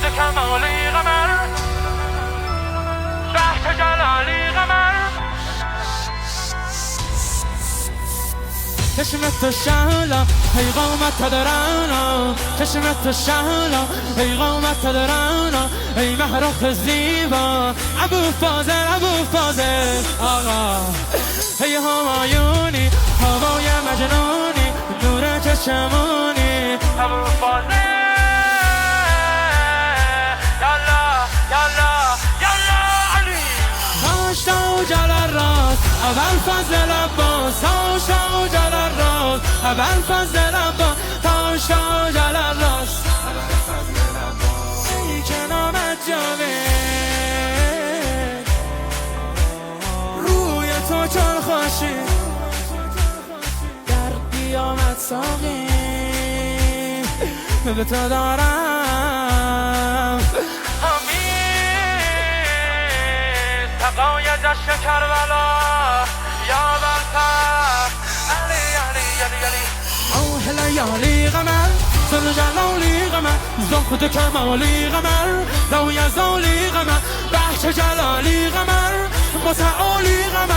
خود کمالی قمر بحث جلالی قمر چشمت شهلا ای قامت درانا چشمت شهلا ای قامت درانا ای محرخ زیبا ابو فاضل آقا ای همایونی هوای مجنونی نور چشمونی ابو فاضل اول فضل عباس تاشا جلال راست اول فضل عباس تاشا جلال راست ای که نامت جاوید روی تو چون خوشی در قیامت ساقی به تو دارم سقای جشن کربلا یا برتر علی علی علی علی اوه لیالی قمر سر جلالی قمر زخد کمالی قمر لو یزالی قمر بحش جلالی قمر متعالی قمر